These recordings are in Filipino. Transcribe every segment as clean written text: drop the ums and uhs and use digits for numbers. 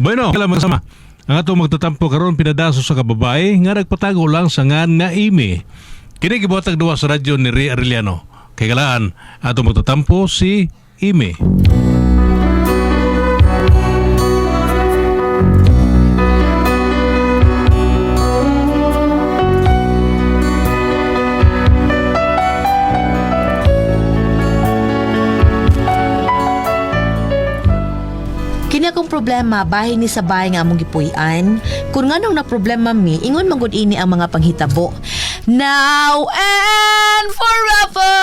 Bueno, kailan sama. Ang atong magtatampo karon pinadaso sa kababay nga nagpatago lang sa ngan nga imi. Kini gibuhatag duwa sa radyo ni Ray Arellano. Kay kalaan atong magtatampo si Imi. Kini akong problema bahay ni sa bahay nga among gipuy-an. Kung nganong na problema mi, ingon manggod ini ang mga panghitabo. Now and forever,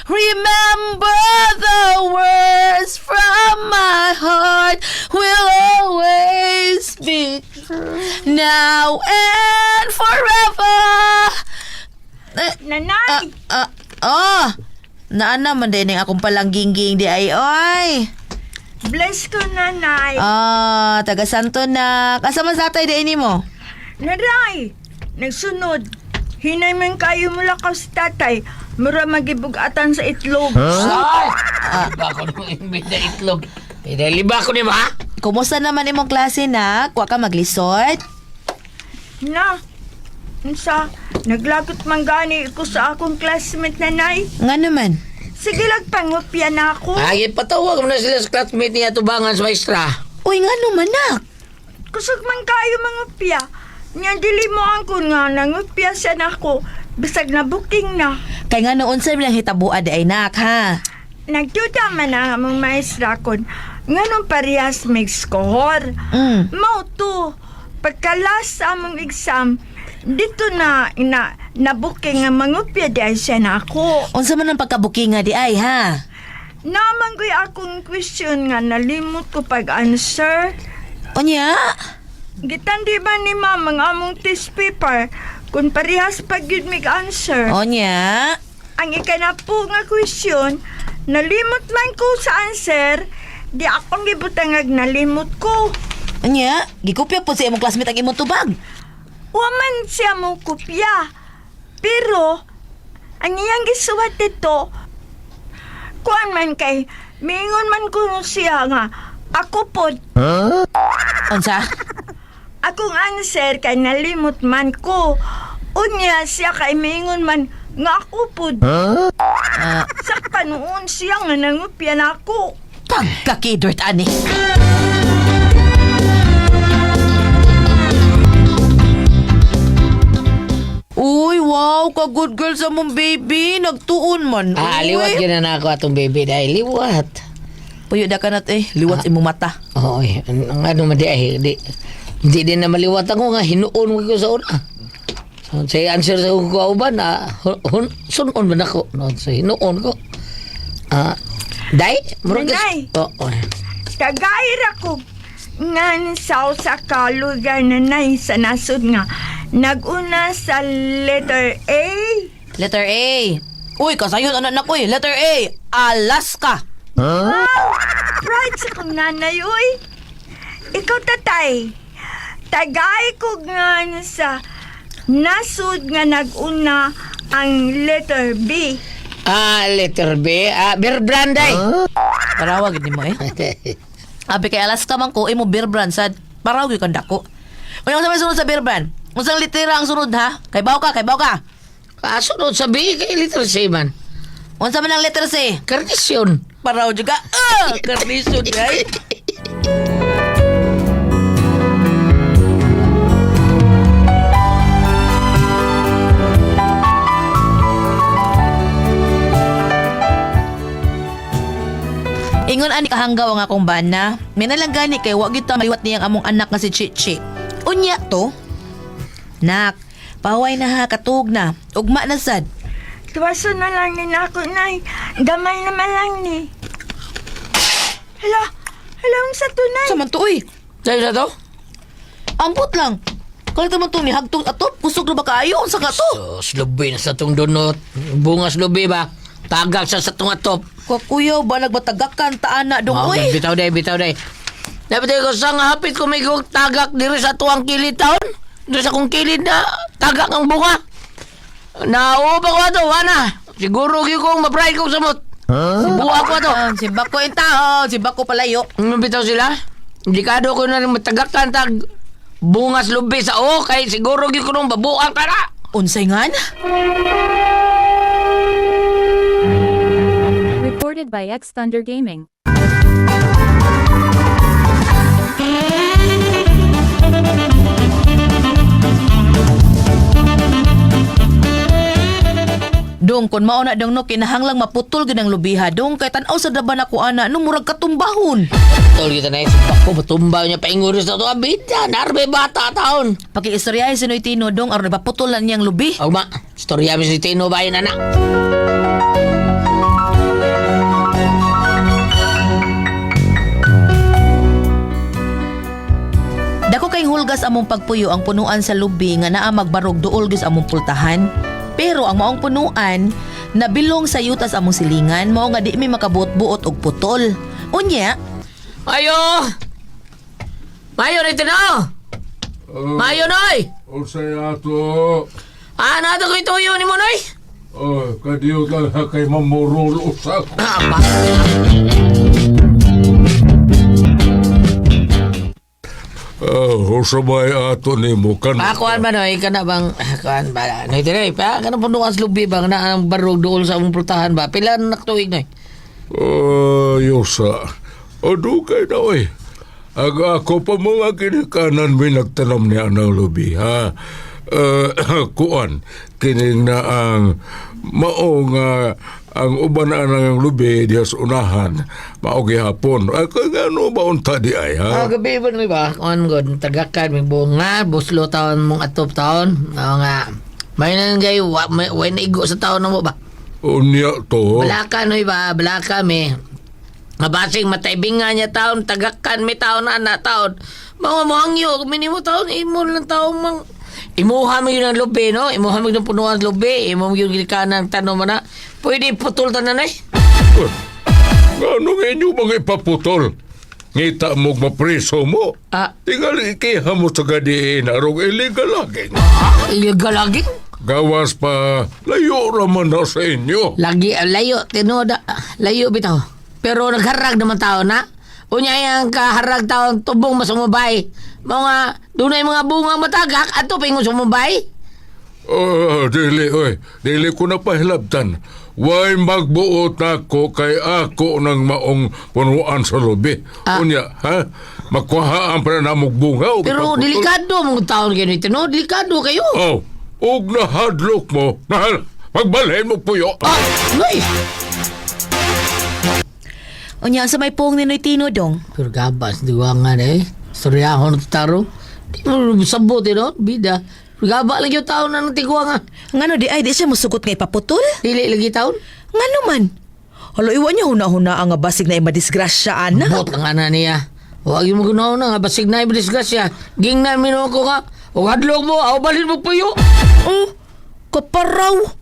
remember the words from my heart will always be true. Now and forever. Nanay! Naana man din ang akong palangging-ging di ay oy. Bless ko, nanay. Taga Santo na. Kasama sa atay din mo. Nanay! Nagsunod. Hinay man kayo mula ka sa tatay. Mura magibugatan sa itlog. Liba ko nung imbit na itlog. Liba ko ni ma. Kumusta naman imong klase na? Kuha ka maglisod? Na, sa naglagot man gani ko sa akong classmate, nanay. Nga naman. Sige lang, pangopya na ako. Ay, patawag mo na sila sa classmate niya tubangan sa maestra. Uy, nga naman nak. Kusog man kayo mangopya. Nga dili mo ang kun nga nangopya siya na ako. Bisag na booking na. Kay nga noon sa bilang hitabuad ay nak, ha? Nagduda man ang among maestra kon. Nga nung parehas may score. Mao to, pagkalas sa among exam, dito na na-booking nga mangupya di ay siya na ako. Unsa man ang pagkabuking nga di ay, ha? Naman ko'y akong question nga nalimot ko pag-answer. Unya? Gitan di ba ni mama nga among test paper kung parehas pag yun may answer. Unya? Ang ikanapo nga question, nalimot man ko sa answer, di akong gibutangag nalimot ko. Unya? Gikopya po sa imong classmate ang imong tubag. Waman siya mong kopya. Pero, ang iyang gisuwat dito, kuan man kay, mingon man ko siya nga, ako po, Unsa? akong answer kay nalimot man ko. Unya siya kay mingon man, nga ako po. Sa panoon siya nga nangupya na ako. Pagkakidort, ani. Uy, wow, ka-good girl sa mong baby. Nagtuon man. Liwat yun na ako atong baby dahil liwat. Puyo da ka nat liwat imong mata. Oy, ang ano man di ay, hindi din na maliwat ako nga, hinuon ko sa una. So, say answer sa kong kauban, sunon ba na ko? No, so, hinuon ko. Day? Nanay. Oo. Kagayra ko nga sa kalugan na nay sa nasod nga. Naguna sa letter A. Letter A. Uy, kasayod anak na ko eh. Letter A. Alaska. Right sa kong nanay, uy. Ikaw, tatay. Tagay ko nga sa nasod nga naguna ang letter B. Letter B. Beer brand day. Parawag ni mo eh. Abi kay Alaska man ko, imo beer brand sad. Parawag yung kandako. Kung yung sunod sa beer brand, unsang litera ang sunod ha? Kay baw ka. Sunod sa B, kay letter C man. Unsa man ang letter C? Karnisyon. Parawag juga. Karnisyon guys. Ingon ani kahanggaw ang akong bana. Minalanggani kay wa gyud ta maliwat niyang among anak nga si Chichi. Unya to. Nak, paway na ha katug na. Ugma na sad. Tuwaso na lang ni ako, nay. Gamay naman lang ni. Hala, sa tunay. Sa man to uy. Dahil na to? Ambot lang. Kalita man to ni hagtong atop. Kusog na ba kaayo? Unsa ka to? Slubi na sa tong donut. Bunga slubi ba? Tagak sa tong atop. Kuya ba nagbatagakan taana dong uy. Bitaw day. Dapat ko sa nga hapit ko may tagak diri sa tuwang kilid taon. Diri sa kong kilid na tagak ang bunga. Naupa ko ato, wana. Siguro kong mapray ko samot. Buwa ko ato. Si Bako in taon, si Bako palayo. Bitaw sila? Delikado ko na rin matagakan tag bungas lubi sa o kay siguro gyud ko nung babuang ka na. Unsay ngan? Recorded by X Thunder Gaming. Dong, kon mao na dong no, kinahanglang maputol gid ang lubiha. Dong, kay tan-aw sa daban ako ana, no murag katumbahon. Tol kita na isip ko matumbaw niya painguris na to abita narbe bata taon. Pakiistoryahin si Noy Tino, dong, aron napaputolan niyang lubi. Og ma, storya mi si Tino bayan anak. Dako kay hulgas among pagpuyo ang punuan sa lubi nga naa magbarog duol gis among pultahan. Pero ang maong punuan nabilong sa yutas among silingan mao nga di mi makabuot-buot og putol. Unya, Mayo! Mayo rito na! Mayo, Noy! Usay ato. Ano ito ko ituyo ni mo, Noy? Kadiyo ka kay mamurul usak. Apa? Usabay ato ni mo kan. Pakuan ba, Noy? Kana bang... Kuan ba? Noy, tinay. Pa, kana punuan sa lubi bang na ang barog dool sa among pultahan ba? Pila na naktuig, Noy? Yosa. Adu kay na oy. Ako pa mga kinikanan may nagtanam ni anang lubi, ha? Kuan, kining na ang maong ang uban na ang lubi diya sa unahan, maogi hapon. Kaya ano ba unta di ay, ha? Gabi ba, Noy ba? Kuan god, tagakan, may bunga, buslo taon mong atop taon. Nga, may nanggay, way na igo sa taon na mo ba? Unya to. Balaka, Noy ba? Balaka, may... Mabasing mataibingan niya taon, tagakan may taon na taon. Mga mohangyo, minimo taon, imo lang taon mang... Imuha mo yun ang lubi, no? Imuha mo yun ang punuan ng lubi. Imuha mo yun gilikanan, tanong mo na. Pwede putol ta na, Noy? Ano nga inyo mga ipaputol? Ngita mo mapreso mo. Ah. Tingal ikiha mo sa gadiin, arong illegal laging. Illegal lagi? Gawas pa, layo raman na sa inyo. Lagi, layo, tinoda, layo bitaw. Pero nagharag naman taon, na? Unya yung kaharag taon, tubong masumubay. Mga, doon ay mga bungang matagak, ato pingon sumubay. Dili, oy. Dili ko na pahilabtan. Way magbuot ako kay ako ng maong punuan sa lubi. Unya, ha? Magkuhaan pa na bunga. Pero delikado mong taon kayo nito, no? Delikado kayo. Oh, og nahadlok mo. Magbalhin mo puyo. Noy! unya sa may pong ni Noy Tino, dong. Pero gabas, diwangan eh. Storyahon ng taro. Di mo sabot eh, no? Bida. Pero gaba lagi yung taon na ng tiguangan. Ngano di ay di siya musugot nga ipaputol? Dili lagi taon. Ngano man? Halo, iwan niya huna-huna ang basig na imadisgrasya, ana. Bot lang ana niya. Huwag yung magkunaw na nga. Basig na ibalisgrasya. Ging na minun ko nga. Huwag hadlog mo. Ako balhin mo puyo. Oh, kaparaw.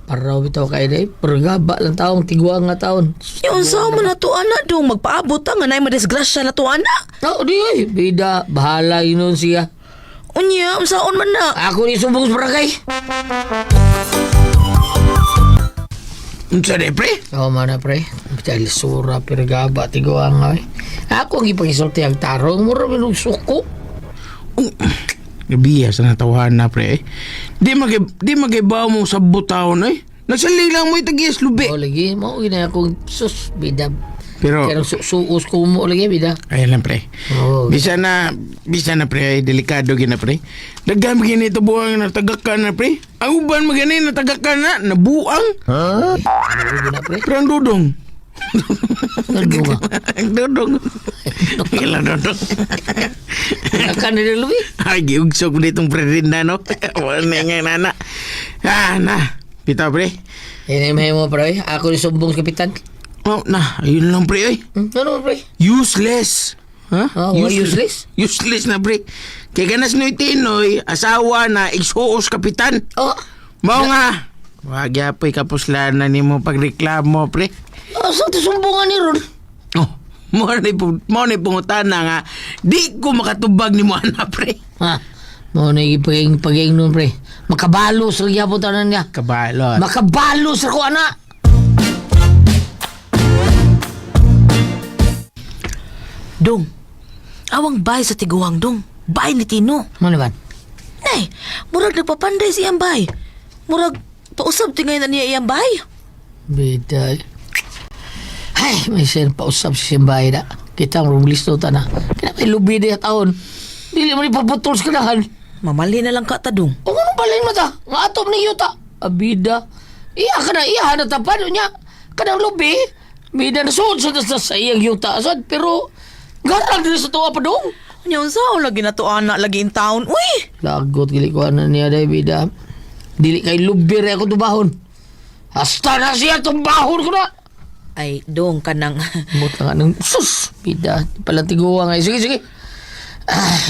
Paraw bitaw kayo na eh. Pero gaba lang taong tiguang nga taon. Yung sa mo na to, ana, dong. Magpaabot ang nga na imadisgrasya na to, ana. Oo, di ay. Bida, bahala yun nun siya. Unya, saon man na. Ako ni sumbong sa barangay. Unsa de pre? Oo man na pre. Dahil sura pero gaba tiguang nga eh. Ako ang ipangisulti ang tarong. Mura minong suko. Gabiya sa natawahan na pre. Di magibaw mo sa butahon eh. Nagsalig lang mo itagiyas lubi. O lagi, mau gina akong sus, bida. Pero Kaya suus ko mo lagi, bida. ayan lang pre. Oo. Bisa na pre, ay delikado gina pre. Daghan begini ito buang na tagakan na pre. Ang uban magani na tagakan na, nabuang. Ano gina pre? Pero ang dudong. Ano nga? Ang dudong. Kila dudong. Akan nila lubi. Ay, giugsok mo ditong pre rin na no. Wala nga nana. Na. Pita pre. Ini mo pre, ako ni sumbong sa kapitan. Oh, na, ayun lang pre ay. Ano pre? Useless. Ha? Useless? Useless na pre. Kaya ganas Noy Tinoy, asawa na igsuos kapitan. Oh, Mao nga. Wag yapoy kapuslanan nimo pagreklamo pre. saan ito sumbungan ni Ron? Oh, mo ni pangutana nga di ko makatubag nimo ana pre. Ha? Mau na paging nun pre. Makabalos rin po tanan niya. Kabalot. Makabalos ako anak. Dong, Awang bay sa tiguang dong. Bay ni Tino. Ano naman? Nay, murag nagpapanday si iyang bay. Murag pausab tingay na niya iyang bay. Bida. Ay, may sen pausap si Simbay na. Kita ang rumilis na na. Kaya may lubi na taon. Dili mo rin paputol sa kanahan. Mamali na lang ka tadong. O ano balay mo ta? Nga atom ni Yuta. Abida. Iya ka na, iya na tapad niya. Kanang lubi. Bida na suod sa iyang Yuta. Asad, pero garang din sa tuwa pa dong. Nyaw sao lagi na to anak lagi in town. Uy! Lagot gili ko na niya day bida. Dili kay lubi rin ako tubahon. Hasta na siya tumbahon ko na. Ay, dong kanang... Buta nga ng sus. Bida. Palang tiguwa nga. Sige, sige.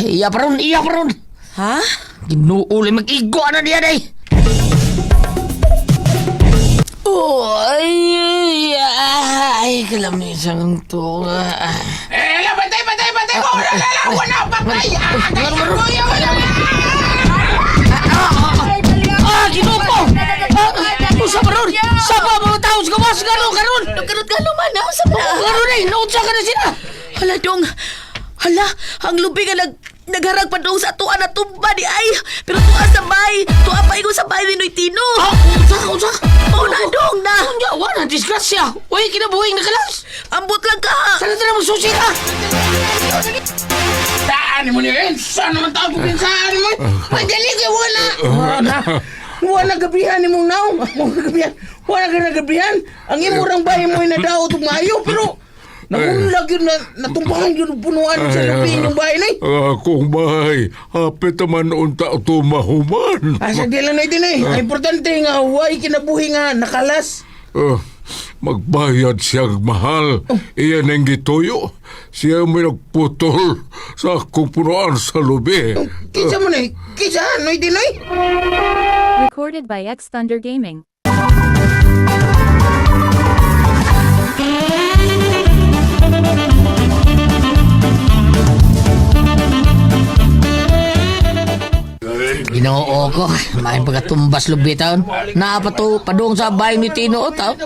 Iya pa ron, iya pa ron. ha? Ginuuli mag-igo na niya day. Ay, kalamisang to. Batay mo! Wala, patay! Ginuko! Usa pa ron! Sapa mga tao sa gawas! Garon! Nagkarot-galo man na. Sa mga... Garon eh! Naunsa ka na sila! Hala, dong. Hala, ang lubi nga nagharag pa dong sa tuwa na tumba di ay. Pero tuwa sa bay. Tuwa pa ingon sa bay ni Noy Tino. Unsa? Oh, na, dong na. Nya, wala, disgrasya! Uy, kinabuhing nakalas! Ambot lang ka. Sana na magsusi ka! Saan mo niya yun? Saan naman tao kung saan mo? Madali ka, wala! Wala gabihan ni mong naong. Wala ka nagabihan. Ang imurang bahay mo ay nadaot tumayo, pero nakulag yun na natumbahan yun punuan sa lupin yung bahay na Akong bahay, hapit naman unta tumahuman. Asa di lang na ito na Ang importante nga, huwag kinabuhi nga, nakalas. Magbayad siyang mahal. Iyan ang gituyo. Siya may nagputol sa akong punuan sa lubi. Kisa mo na Kisa, noy di noy. Recorded by X Thunder Gaming. Ginoo ko, may pagkatumbas lubi taon. Naapato, padung sa bahay ni Tino o tao.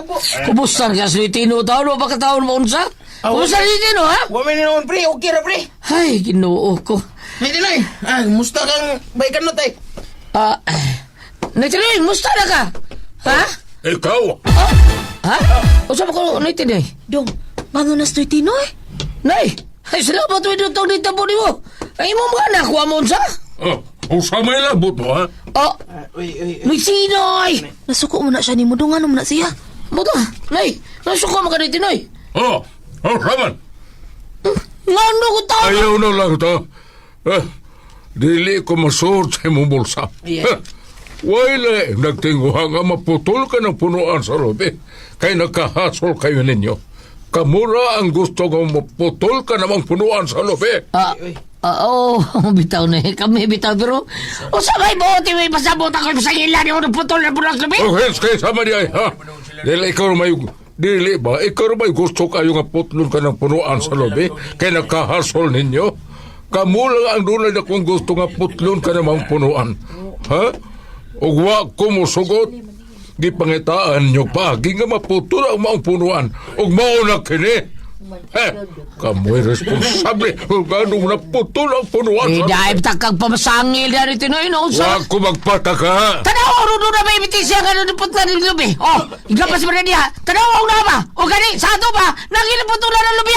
Kumusta ka sa ni Tino taon? O baka taon mo unsa? Kumusta ni Tino, ha? Huwag may ninaon, pre. Okay ra, pre. Ay, ginoo ko. Noy di noy. Musta kang baikan no, tay? Nagtiloy, musta na ka? Ha? Ikaw? Ha? O saan ko naitin eh? Dong, mano na Noy Tino eh. Nay! Ay, salamat mo itong dito po ni mo. Ay, mo mga anak, huwag mo unsa? Usa may labot mo, ha? May sinoy! Nasuko mo na siya ni mo. Dong, ano mo na siya? Buto, nay, nasuko mo ka dito, nay. Raman. Nga ano ko tao? Ayaw na lang to. Dili ko masuot sa imong bulsa. Wala, nagtinguha nga maputol ka ng punuan sa lobi. Kay nakahasol kayo ninyo. Kamura ang gusto ko maputol ka namang punuan sa lobi. Bitaw na eh. Kami bitaw, pero o sabay buti may pasabot ako sa ilan yung putol na punuan sa lobi. Hens, kay sama niya, ha? Dili ba? Ikaw may gusto kayo nga putlon ka ng punuan sa lobi? Kay nakahasol ninyo? Kamu lang ang dunay na kung gusto nga putlon ka namang punuan. Ha? O wag ko mo sugot. Di pangitaan nyo pa. Di nga maputol ang maong punuan. O mauna kini. Kamu'y responsable. O gano'ng naputol ang punuan. Dahil takag pamasangil na rito na yun. Wag ko magpataka. Tanaw, rudo na may bitis siya gano'n ng putla ng lubi. Igapas mo na niya. Tanaw, na ba? O gani, sa ato ba? Nagilaputula ng lubi.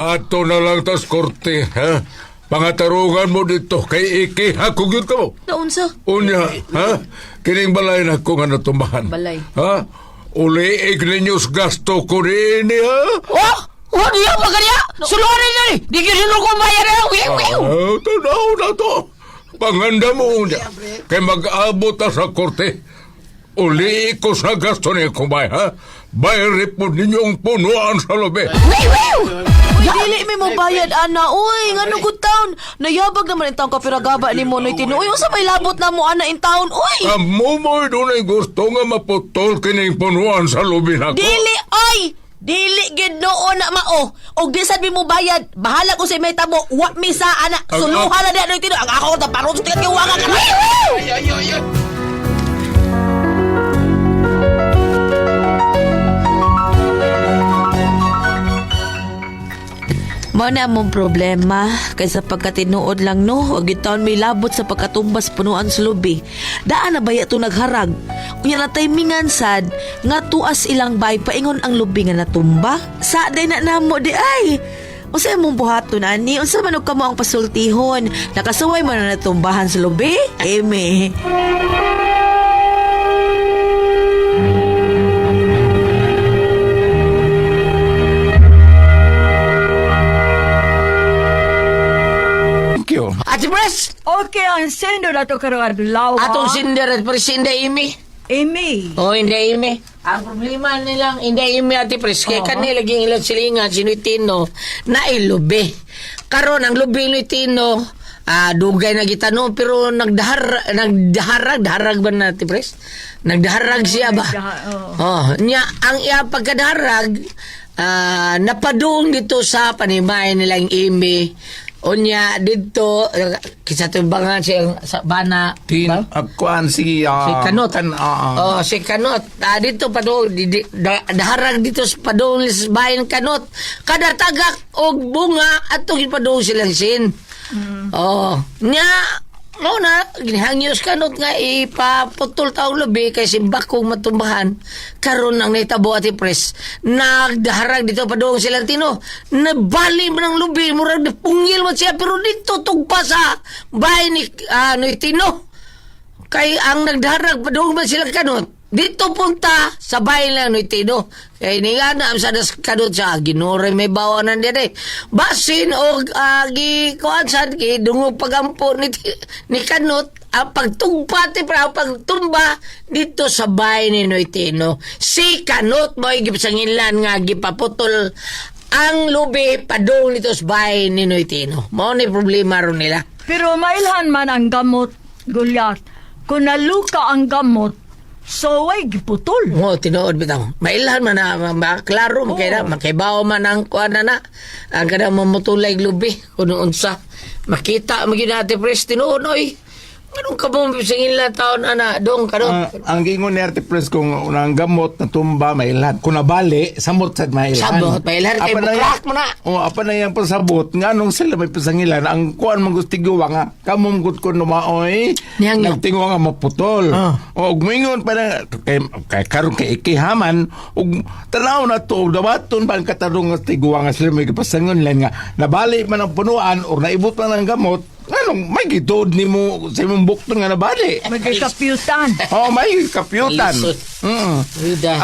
Ato na lang tas korte, ha? Pangatarungan mo dito kay Iki, ha? Kugyot ka mo. Naunsa? Unya, ha? Kining balay na ko nga natumbahan. Balay. Ha? Uliig ninyos gasto ko rin, ha? Niya ba kanya? Suluhanin niya eh. Di kayo ko bayar na. Tanaw na to. Panganda mo unya. Kay mag-abot na sa korte. Uliig ko sa gasto niya kumay, ha? Bayari po ninyong punuan sa lobe. Uy, dili may mo bayad, ana. Uy, ngano good town. Nayabag naman yung taong kapiragaba ni mo, Noy Tino. Uy, usa may labot na mo, ana, in town. Uy! Kamu mo doon ay gusto nga maputol kining punuan sa lobe na ko. Dili, oy! Dili, ginoo na mao. Og di sabi mo bayad, bahala ko sa may tabo. Wa mi sa, ana. Suluhan na diya, Noy Tino. Ang ako, taparong sa tigat kiwanga ka na. Mao na among problema kaysa pagkatinuod lang no, wag taon may labot sa pagkatumbas punuan sa lubi. Daan na baya to nagharag. Unya na timingan sad nga tuas ilang bay paingon ang lubi nga natumba. Sa day na namo di ay. Unsa imong buhaton ani? Unsa man og kamo ang pasultihon? Nakasuway man na natumbahan sa lubi? Eme. Thank you. Ate Pres, Okay, ang sendo na to karong adlaw. atong sinder at Pres, hindi imi. Amy. Oh, hindi imi. Ang problema nilang hindi imi, Ate Pres, kaya kanila laging ilang silingan, sino'y Tino, na ilubi. Karon ang lubi ni Tino, dugay na gitano, pero nagdaharag ba na, Ate Pres? Nagdaharag siya ba? Nya, ang iya pagkadaharag, napadung dito sa panimay nilang imi. Unya dito kisa tumbangan siya sa bana Kuan si si Kanot. ah. Si Kanot. Dito pa do daharag dito sa padong sa bayan Kanot. Kada tagak og bunga atong padong silang sin. Nya mo na ginihangyos Kanot nga ipaputol taong lubi kay simbak kong matumbahan karon ang naitabo Ate Pres nagdaharag dito padong silang Tino nabali mo ng lubi murag pungil mo siya pero dito tugpa sa bahay ni Tino kay ang nagdaharag padong man silang Kanot dito punta sa bahay lang ni Tino kay ni nga na sa Kanot siya ginore may bawanan din basin o gikuan sa dungo pagampo ni Kanot ang pagtugpa pagtumba dito sa bahay ni Noitino si Kanot mo gipasangilan nga gipaputol ang lubi padung dito sa bahay ni Noitino mao ni problema ron nila. Pero mailhan man ang gamot, Gulyat. Kung naluka ang gamot, so way giputol. Mo tinuod bitaw. Mailhan man na maklaro makaya makibaw man ang kuan na ang kada mamutulay lubi kuno unsa makita magid Ate Pres tinuod oy. Anong ka mo singila taon ana dong karon? Ang gingon ni Ate Pres kung unang gamot na tumba mailhan. Kung nabali, samot sad mailhan. Sabot mailhan kay buklak mo na. Apa na yung pasabot nga nung sila may pasangilan ang kuan man gusto tigwa nga kamumgud ko numaoy Niyangyo. nagtingwa nga maputol. O gumingon pa na kay karon kay ikihaman ug tanaw na to dawaton ba ang katarong nga tigwa nga sila may pasangilan nga nabali man ang punuan o naibot man ang gamot. Anong may gitod ni mo sa imong bukton nga nabali? Magkakapyutan. May kapyutan. Alisod. Rida.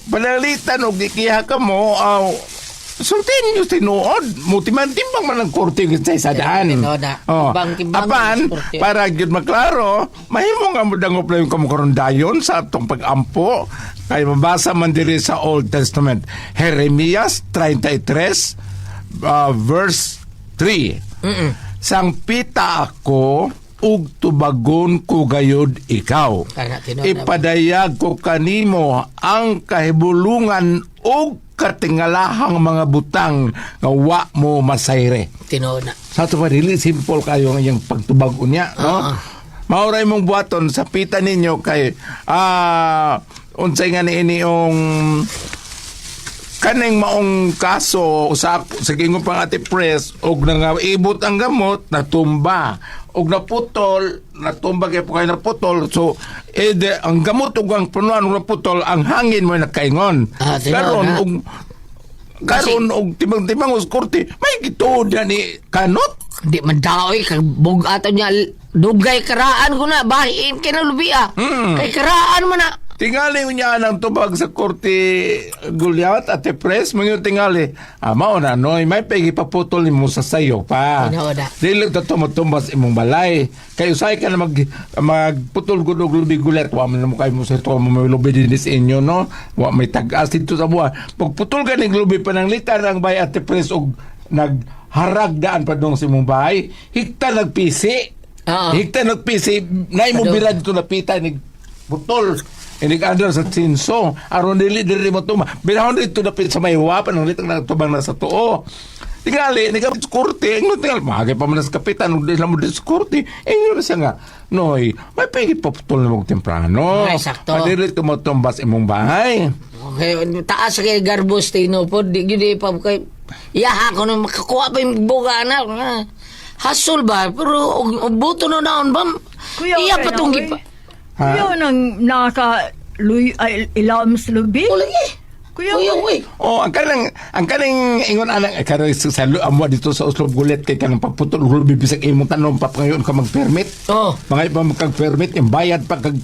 Panalitan o gikiha ka mo, sultin nyo tinuod. Timbang man ang korte sa isadaan. Tinoda. Timbang Apan, korte. para yun maklaro, mahimo nga mo dangop na yung kamukarondayon sa atong pag-ampo. Kaya mabasa man diri sa Old Testament. Jeremias 33, verse 3. Sangpita ako ug tubagon ko gayud ikaw. Kana, tinood na. Ipadayag ko kanimo ang kahibulungan ug katingalahang mga butang nga wa mo masayre. Tinuod na. Sa ito pa, really simple kayo ng iyang pagtubag unya, no? Mauray mong buhaton sa pita ninyo kay unsay nga ni yung kaning maong kaso sa gingon pang Ate Pres og ibot ang gamot natumba og naputol natumba kay kayo naputol so ang gamot og ang punuan og naputol ang hangin mo nakaingon karon og timang us korte may gituod ni Kanot Di man daoy kag bugato niya dugay karaan ko na bahin kay na lubi kay karaan mo na. Tingali niya ang tubag sa korte Gulyat Ate Pres mga tingali mao na noy may pagipaputol nimo sa sayo pa Tinoda. dili ta tumutumbas imong balay kay usay ka na magputol gud og lubi Gulyat wa man mo kay mo sa to mo may lubi din sa inyo no wa may tag-as dito sa buwan pagputol ka ning lubi pananglitan ang bay Ate Pres og nagharag daan pa dong sa imong bahay higta nagpisi higta nagpisi nay mo birad dito napita nig putol inig-andar sa tinso aron dili mo tuma binahon dito dapit sa may wapan ang litang nagtubang na sa tuo tingali ni kapit korte ang tingal magay pa man sa kapitan ug dili mo sa korte inyo siya nga noy may pagit paputol na mong temprano Ay, sakto. madilit ko mo tumbas imong bahay Okay, taas kay garbos tino po di gyud pa kay Iyaha ko na makakuha pa yung buga na. Hasol ba? Pero buto na naon ba? Kuya, Iya okay pa na, tong oy. gipa. Kuya, nang ilaw mas lubi? O lagi. Kuya, Kuya, uy. Oh, ang kanang ingon anak karang sa amo dito sa Oslo Gulet kay kanang paputol ulo bibisag imong tanom pa pangayon ka mag-permit. Oh. Mga iba magkag-permit yung bayad pa kag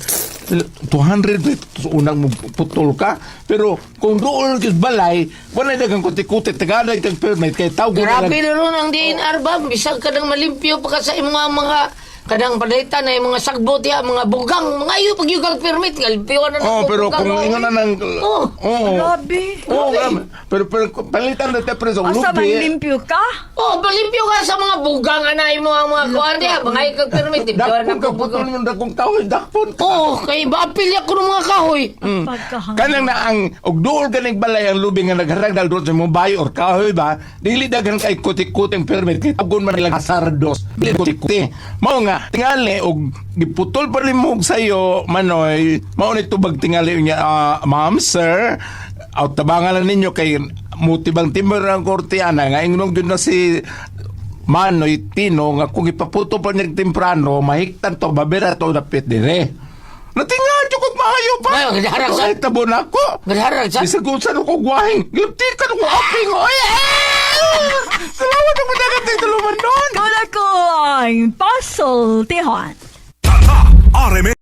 200 so unang mo putol ka pero kung dool kis balay wala dagang kuti-kuti tagala itang permit kay tawag Grabe na ron ang DNR ba? Bisag kadang malimpyo pa ka sa mga kadang padayta na yung mga sagbot ya, mga bugang, mga iyo pag yung permit, galimpyo na Oh, pero kung ingon na nang Oh. grabe. Oh, pero palitan na te preso Asa man lubi. limpyo ka? Oh, malimpyo ka sa mga bugang anay mo ang mga kuwan diya, mga ikag permit, limpyo na Dakpon ka putol yung dakong kahoy, dakpon ka. Oh, kay bapil ko ng mga kahoy. Pagkahang. Kanang na ang og duol ganing balay ang lubi nga nagharagdal doon sa mong bayo or kahoy ba dili daghan kay kuti-kuting permit kay tagon man nila hasardos dili kuti-kuti mao nga tingali og giputol pa rin mo og sayo Manoy mao ni tubag tingali niya ma'am sir out tabangan lang ninyo kay mutibang timber ang korteana nga ingnon gyud na si Manoy Tino nga kung ipaputo pa niya temprano mahiktan to babera to dapit dire. Natingan ko kung maayo pa. Ay, gadaharag sa- Ay, tabo na ako. Gadaharag sa- Bisag kung saan ako guwahing. Gilti ka nung aping. Oy, salamat ako dagat ng tuluman nun. Kula ko ang puzzle, Tihon. Tata RMN